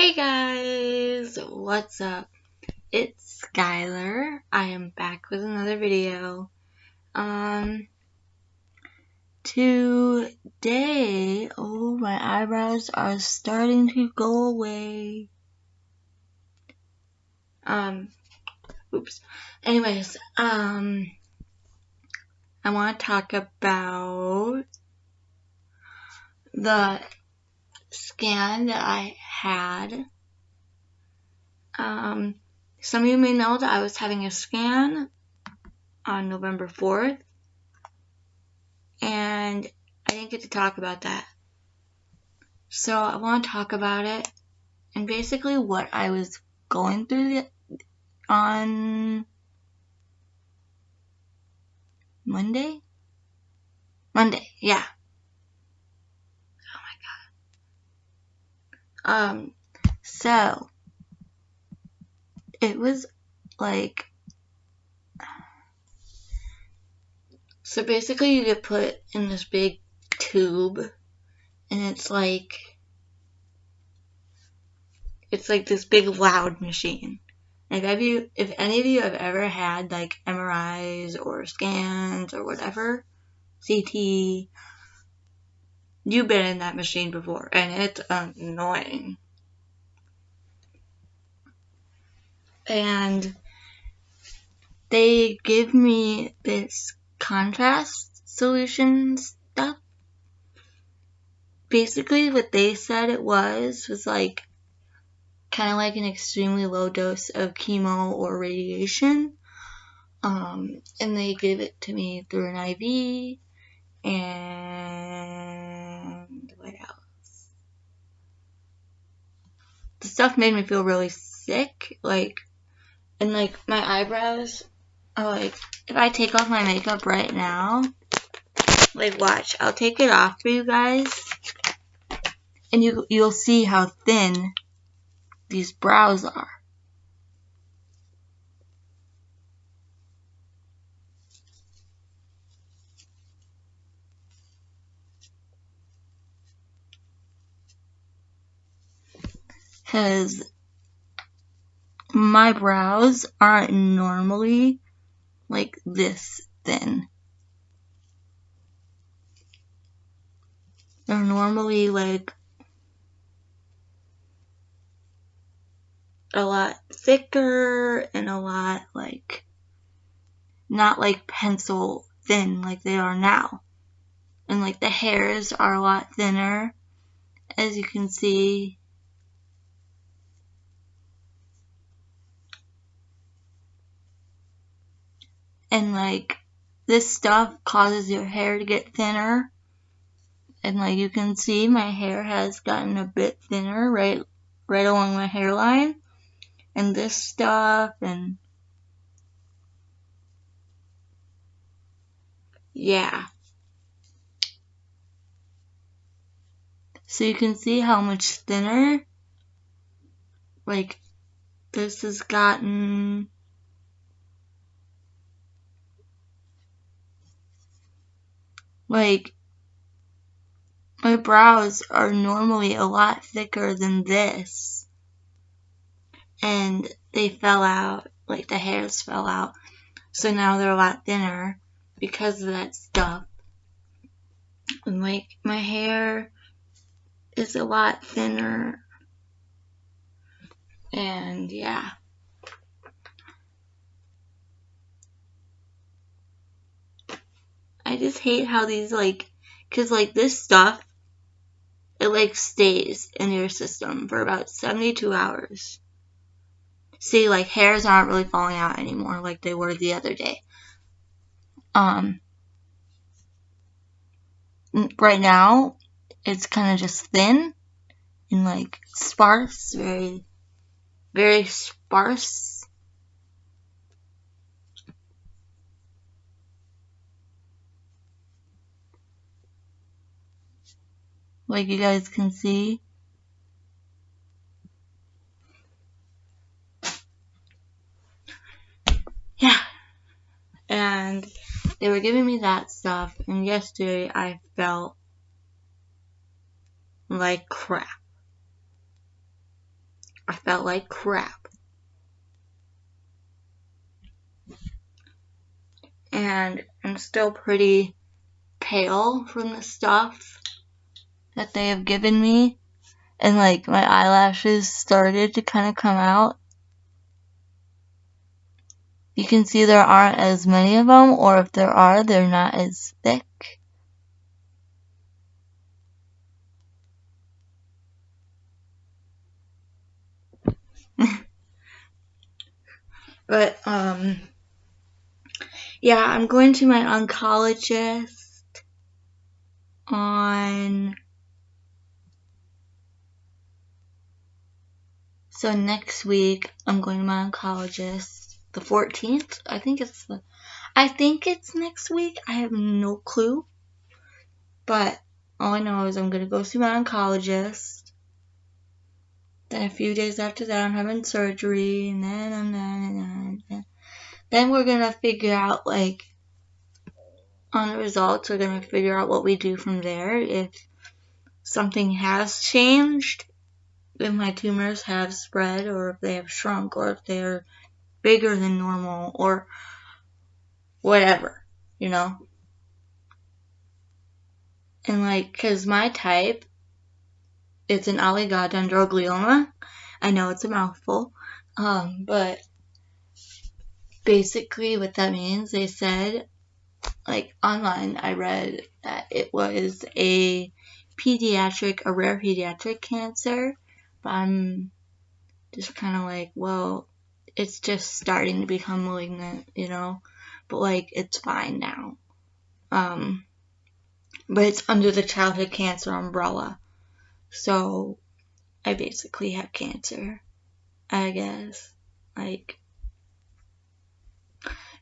Hey guys, what's up? It's Skylar. I am back with another video. Today, my eyebrows are starting to go away. Oops. Anyways, I want to talk about the scan that I had. Some of you may know that I was having a scan on November 4th, and I didn't get to talk about that. So I want to talk about it, and basically what I was going through on Monday, yeah. Oh my god. So it was like, so basically you get put in this big tube, and it's like this big loud machine. And if any of you have ever had like MRIs or scans or whatever, CT, you've been in that machine before, and it's annoying. And they give me this contrast solution stuff. Basically what they said it was like kind of like an extremely low dose of chemo or radiation. And they gave it to me through an IV, and what else? The stuff made me feel really sick, and my eyebrows are like, if I take off my makeup right now, watch, I'll take it off for you guys, and you'll see how thin these brows are. Because my brows aren't normally like this thin. They're normally like a lot thicker and a lot not like pencil thin like they are now. And like the hairs are a lot thinner, as you can see. And like this stuff causes your hair to get thinner. And like you can see, my hair has gotten a bit thinner right along my hairline. And this stuff, and yeah. So you can see how much thinner like this has gotten. Like, my brows are normally a lot thicker than this, and they fell out, like the hairs fell out, so now they're a lot thinner because of that stuff. And like my hair is a lot thinner, and yeah. I just hate how these cause this stuff, it stays in your system for about 72 hours. See, hairs aren't really falling out anymore like they were the other day. Right now, it's kind of just thin and sparse, very, very sparse. Like you guys can see. Yeah. And they were giving me that stuff, and yesterday I felt like crap. I felt like crap. And I'm still pretty pale from the stuff that they have given me. And like my eyelashes started to kind of come out. You can see there aren't as many of them, or if there are, they're not as thick. But, yeah, I'm going to my oncologist so next week I'm going to my oncologist the 14th. I think it's next week. I have no clue. But all I know is I'm going to go see my oncologist. Then a few days after that I'm having surgery, and then we're going to figure out, like, on the results, we're going to figure out what we do from there. If something has changed, if my tumors have spread, or if they have shrunk, or if they're bigger than normal, or whatever, you know? And, like, because my type, it's an oligodendroglioma. I know it's a mouthful, but basically what that means, they said, like, online, I read that it was a rare pediatric cancer, but I'm just kind of like, well, it's just starting to become malignant, you know, but like, it's fine now. But it's under the childhood cancer umbrella, so I basically have cancer, I guess, like,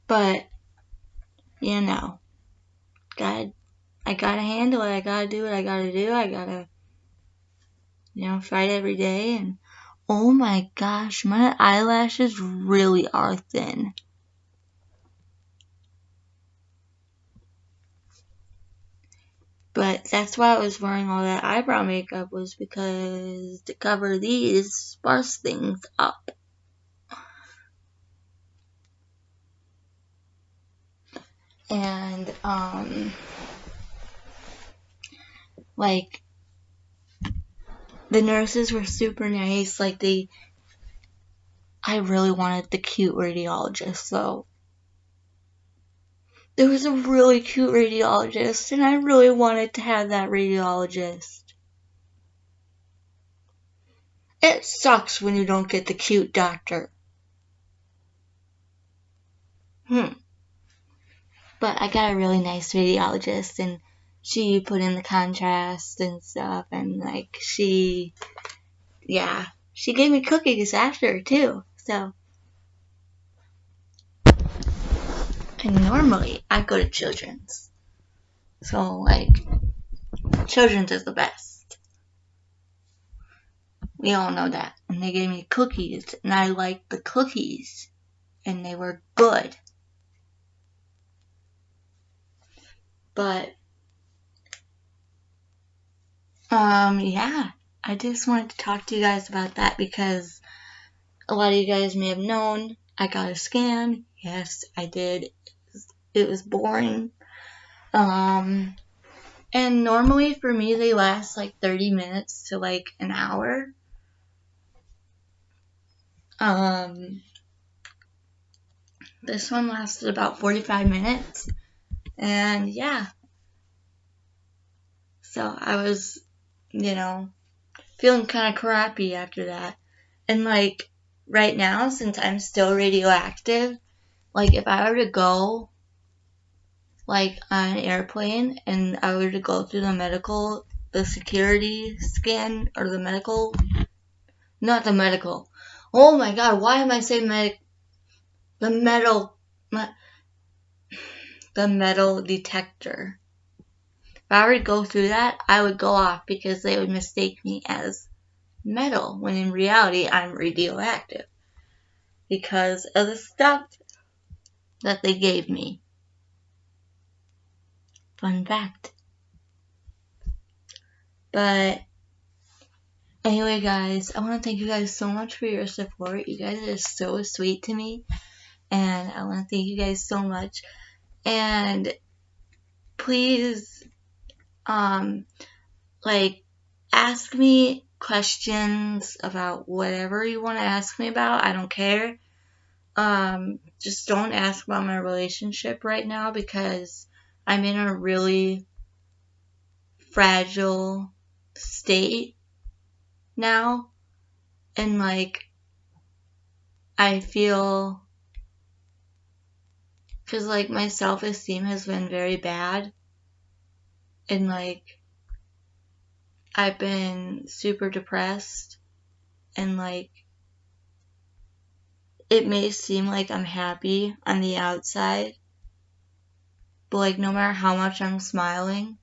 but, you know, I gotta handle it, I gotta do what I gotta do, I gotta, you know, fight every day. And oh my gosh, my eyelashes really are thin. But that's why I was wearing all that eyebrow makeup, was because to cover these sparse things up. And, like, the nurses were super nice. Like, I really wanted the cute radiologist, so there was a really cute radiologist, and I really wanted to have that radiologist. It sucks when you don't get the cute doctor. But I got a really nice radiologist, and she put in the contrast and stuff, and like, she gave me cookies after too. So, and normally I go to Children's, so like, Children's is the best. We all know that. And they gave me cookies, and I liked the cookies, and they were good. But, yeah, I just wanted to talk to you guys about that because a lot of you guys may have known I got a scan. Yes, I did. It was boring. And normally for me they last like 30 minutes to like an hour. This one lasted about 45 minutes. And yeah. So I was, you know, feeling kind of crappy after that. And like right now, since I'm still radioactive, like if I were to go like on an airplane and I were to go through the security scan, or not the medical. Oh my god, why am I saying the metal detector. If I were to go through that, I would go off because they would mistake me as metal, when in reality I'm radioactive because of the stuff that they gave me. Fun fact. But Anyway, guys, I want to thank you guys so much for your support. You guys are so sweet to me, and I want to thank you guys so much. And please, ask me questions about whatever you want to ask me about. I don't care. Just don't ask about my relationship right now because I'm in a really fragile state now. And I feel, because my self-esteem has been very bad. And I've been super depressed. And it may seem like I'm happy on the outside. But no matter how much I'm smiling,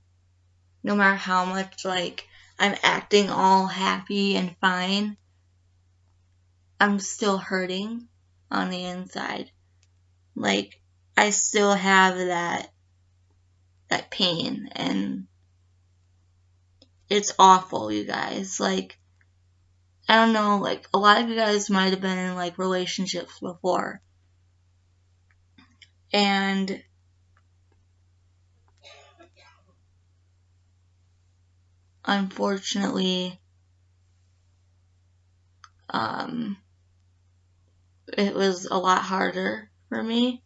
no matter how much I'm acting all happy and fine, I'm still hurting on the inside. I still have that pain, and it's awful, you guys. I don't know, a lot of you guys might have been in relationships before. And unfortunately, it was a lot harder for me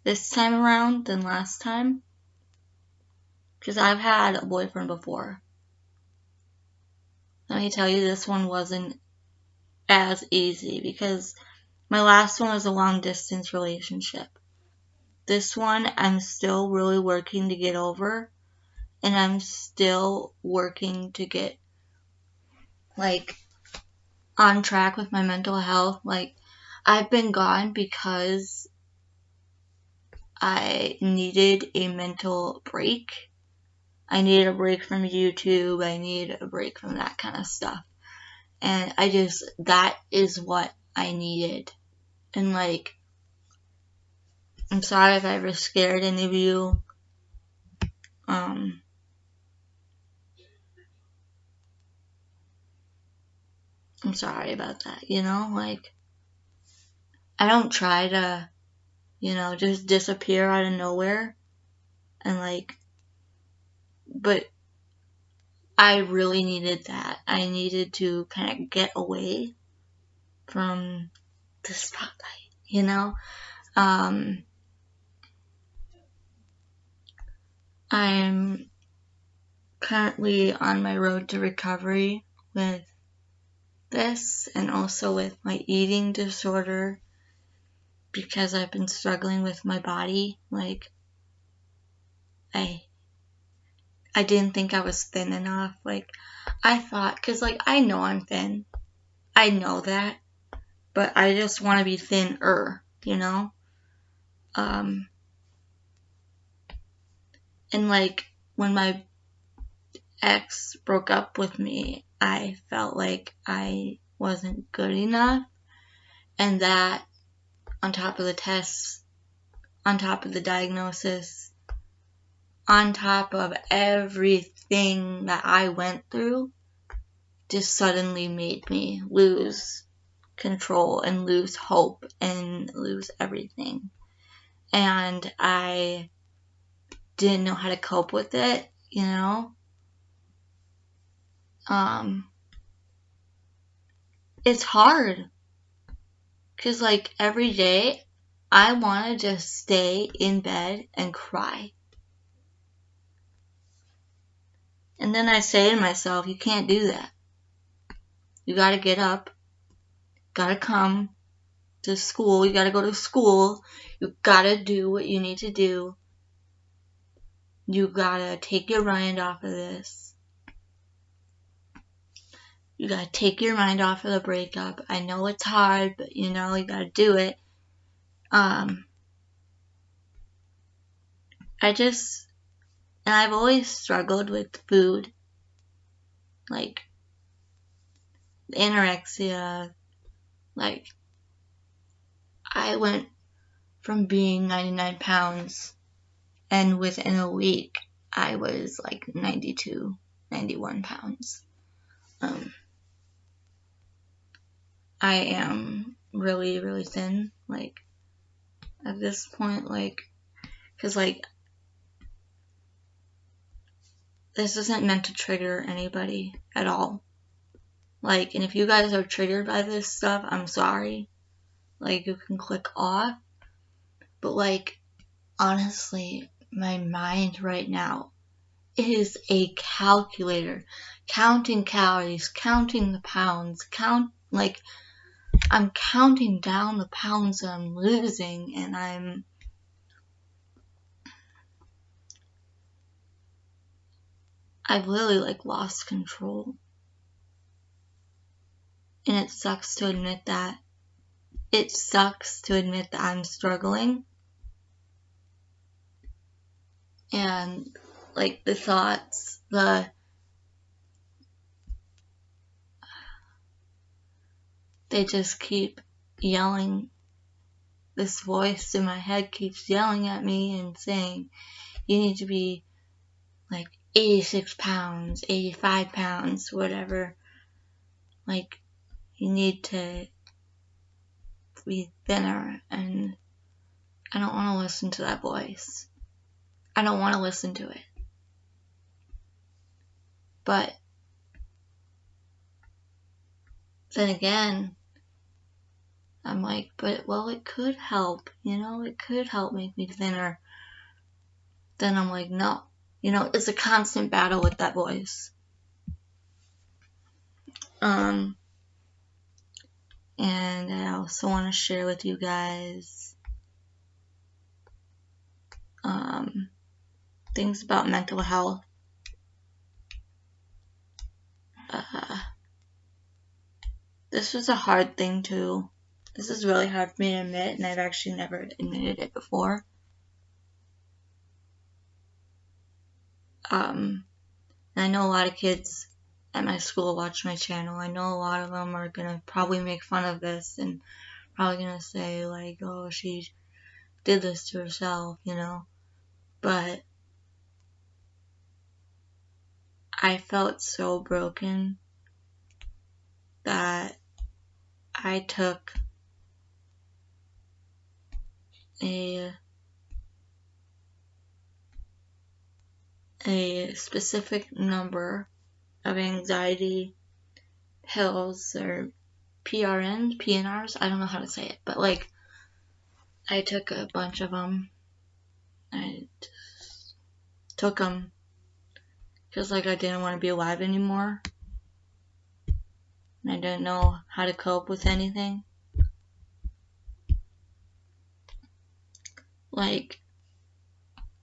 this time around than last time. Because I've had a boyfriend before. Let me tell you, this one wasn't as easy because my last one was a long distance relationship. This one, I'm still really working to get over, and I'm still working to get on track with my mental health. I've been gone because I needed a mental break. I needed a break from YouTube. I needed a break from that kind of stuff. And that is what I needed. And I'm sorry if I ever scared any of you. I'm sorry about that, I don't try to, just disappear out of nowhere. And but I really needed that. I needed to kind of get away from the spotlight, I'm currently on my road to recovery with this and also with my eating disorder because I've been struggling with my body. I didn't think I was thin enough. I thought, because I know I'm thin. I know that. But I just want to be thinner, And when my ex broke up with me, I felt like I wasn't good enough. And that, on top of the tests, on top of the diagnosis, on top of everything that I went through, just suddenly made me lose control and lose hope and lose everything. And I didn't know how to cope with it, It's hard. Because every day, I want to just stay in bed and cry. And then I say to myself, you can't do that. You gotta get up. Gotta come to school. You gotta go to school. You gotta do what you need to do. You gotta take your mind off of this. You gotta take your mind off of the breakup. I know it's hard, but you gotta do it. And I've always struggled with food. Anorexia. I went from being 99 pounds, and within a week, I was 92, 91 pounds. I am really, really thin, like, at this point, like, because, like, this isn't meant to trigger anybody at all. Like, and if you guys are triggered by this stuff, I'm sorry. Like, you can click off. But, like, honestly, my mind right now is a calculator. Counting calories, counting the pounds, I'm counting down the pounds that I'm losing, and I've literally, like, lost control. And it sucks to admit that. It sucks to admit that I'm struggling. And, like, the thoughts, they just keep yelling. This voice in my head keeps yelling at me and saying, you need to be, like, 86 pounds, 85 pounds, whatever. Like, you need to be thinner, and I don't want to listen to that voice. I don't want to listen to it. But then again, I'm like, but, well, it could help, it could help make me thinner. Then I'm like, no. It's a constant battle with that voice. And I also want to share with you guys things about mental health. This was a hard thing too. This is really hard for me to admit, and I've actually never admitted it before. And I know a lot of kids at my school watch my channel. I know a lot of them are gonna probably make fun of this and probably gonna say, like, oh, she did this to herself, But I felt so broken that I took a specific number of anxiety pills, or PRNs, I don't know how to say it, but, like, I took a bunch of them. I just took them because, like, I didn't want to be alive anymore. And I didn't know how to cope with anything. Like,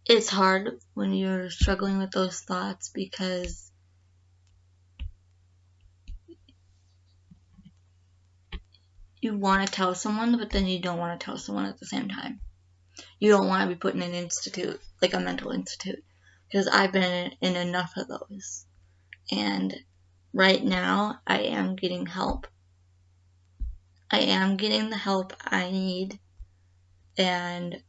it's hard when you're struggling with those thoughts because you want to tell someone, but then you don't want to tell someone at the same time. You don't want to be put in an institute, like a mental institute, because I've been in enough of those. And right now, I am getting help. I am getting the help I need. And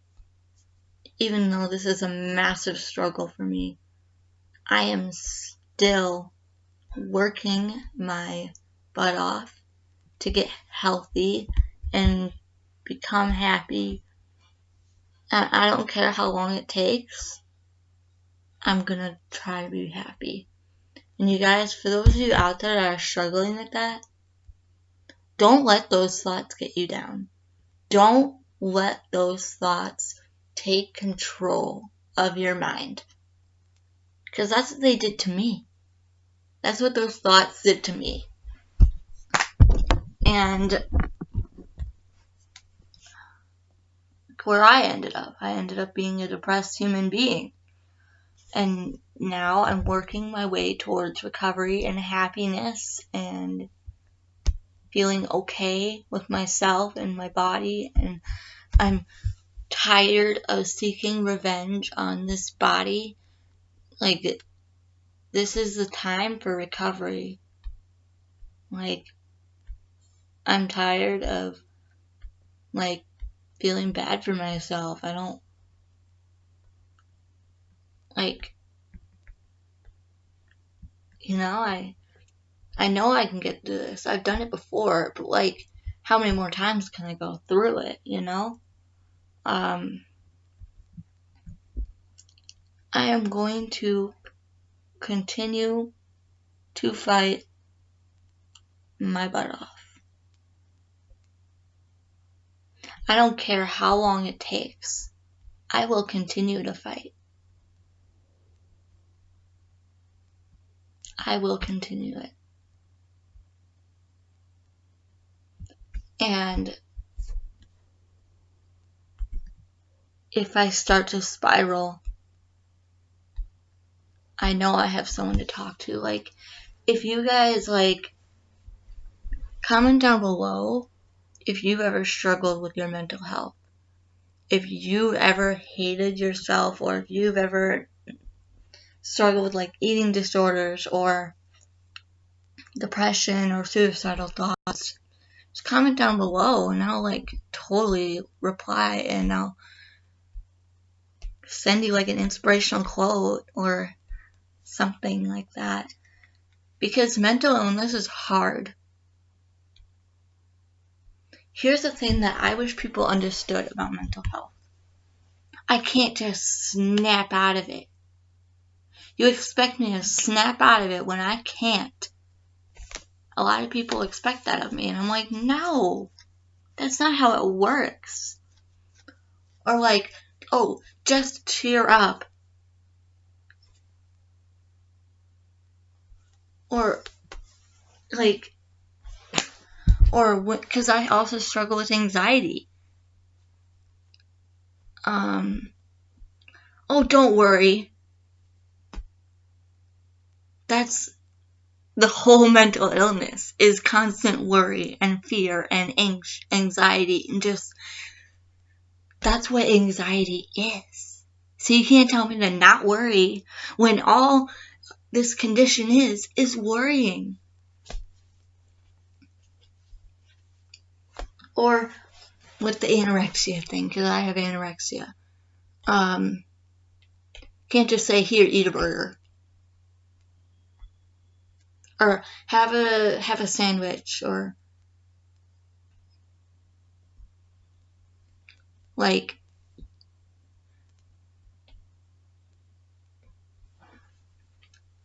even though this is a massive struggle for me, I am still working my butt off to get healthy and become happy. I don't care how long it takes. I'm gonna try to be happy. And you guys, for those of you out there that are struggling with that, don't let those thoughts get you down. Don't let those thoughts take control of your mind. Because that's what they did to me. That's what those thoughts did to me. And where I ended up being a depressed human being. And now I'm working my way towards recovery and happiness and feeling okay with myself and my body. And I'm tired of seeking revenge on this body. Like, this is the time for recovery. Like, I'm tired of, like, feeling bad for myself. I don't, like, I know I can get through this. I've done it before, but, like, how many more times can I go through it, you know? I am going to continue to fight my butt off. I don't care how long it takes. I will continue to fight. I will continue it. And if I start to spiral, I know I have someone to talk to. Like, if you guys, like, comment down below if you've ever struggled with your mental health. If you've ever hated yourself, or if you've ever struggled with, like, eating disorders or depression or suicidal thoughts, just comment down below and I'll, like, totally reply, and I'll send you, like, an inspirational quote or something like that. Because mental illness is hard. Here's the thing that I wish people understood about mental health. I can't just snap out of it. You expect me to snap out of it when I can't. A lot of people expect that of me, and I'm like, no, that's not how it works. Or like, oh, just cheer up. Or like, or because I also struggle with anxiety. Oh, don't worry. That's the whole mental illness, is constant worry and fear and anxiety, and just, that's what anxiety is. So you can't tell me to not worry when all this condition is worrying. Or with the anorexia thing, because I have anorexia. Can't just say, here, eat a burger. Or have a sandwich, or like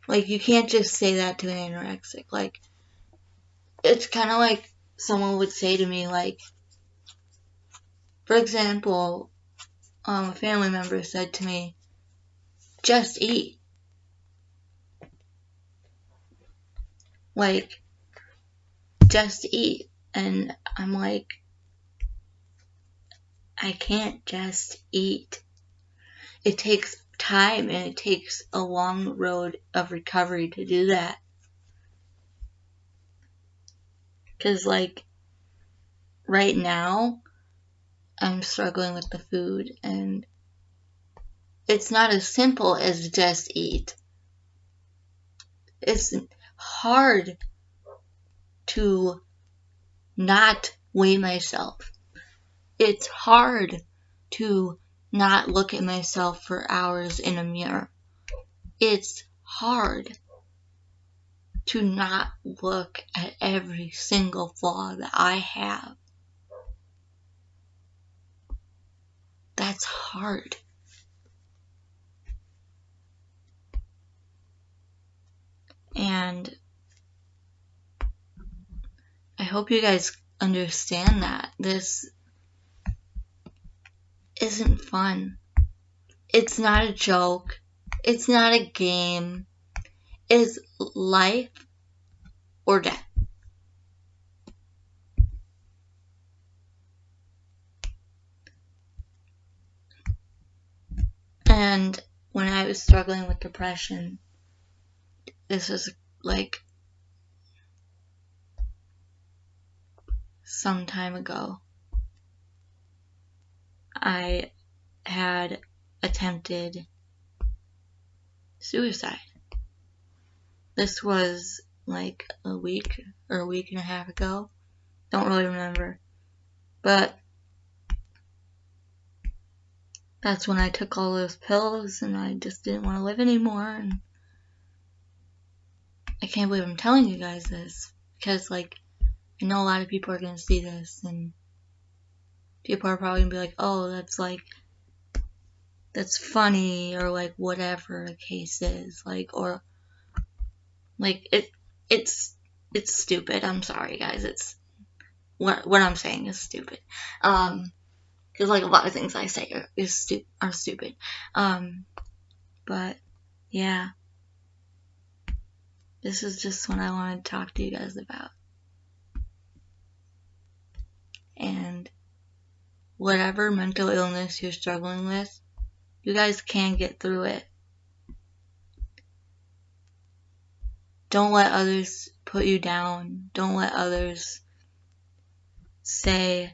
you can't just say that to an anorexic. Like, it's kind of like someone would say to me, like, for example, a family member said to me, just eat. Like, just eat. And I'm like, I can't just eat. It takes time, and it takes a long road of recovery to do that. Because, like, right now, I'm struggling with the food, and it's not as simple as just eat. It's hard to not weigh myself. It's hard to not look at myself for hours in a mirror. It's hard to not look at every single flaw that I have. That's hard. And I hope you guys understand that this isn't fun. It's not a joke. It's not a game. It's life or death. And when I was struggling with depression, this was like some time ago, I had attempted suicide. This was like a week or a week and a half ago. Don't really remember. But that's when I took all those pills, and I just didn't want to live anymore. And I can't believe I'm telling you guys this, because, like, I know a lot of people are going to see this, and people are probably going to be like, oh, that's funny, or like whatever the case is, like, or like it's stupid. I'm sorry, guys. It's what I'm saying is stupid. Because like a lot of things I say are stupid. But yeah, this is just what I wanted to talk to you guys about. And whatever mental illness you're struggling with, you guys can get through it. Don't let others put you down. Don't let others say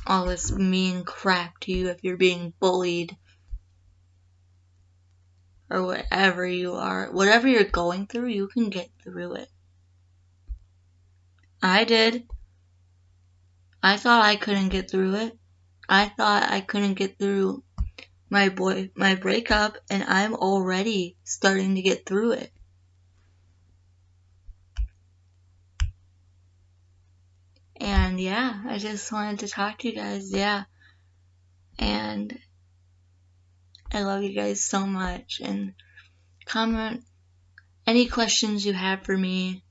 all this mean crap to you if you're being bullied or whatever you are. Whatever you're going through, you can get through it. I did. I thought I couldn't get through it. I thought I couldn't get through my breakup, and I'm already starting to get through it. And yeah, I just wanted to talk to you guys. Yeah. And I love you guys so much. And comment any questions you have for me.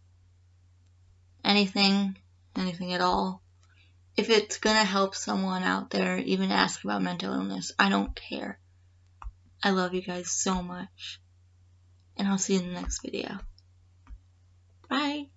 Anything at all. If it's gonna help someone out there even ask about mental illness, I don't care. I love you guys so much. And I'll see you in the next video. Bye.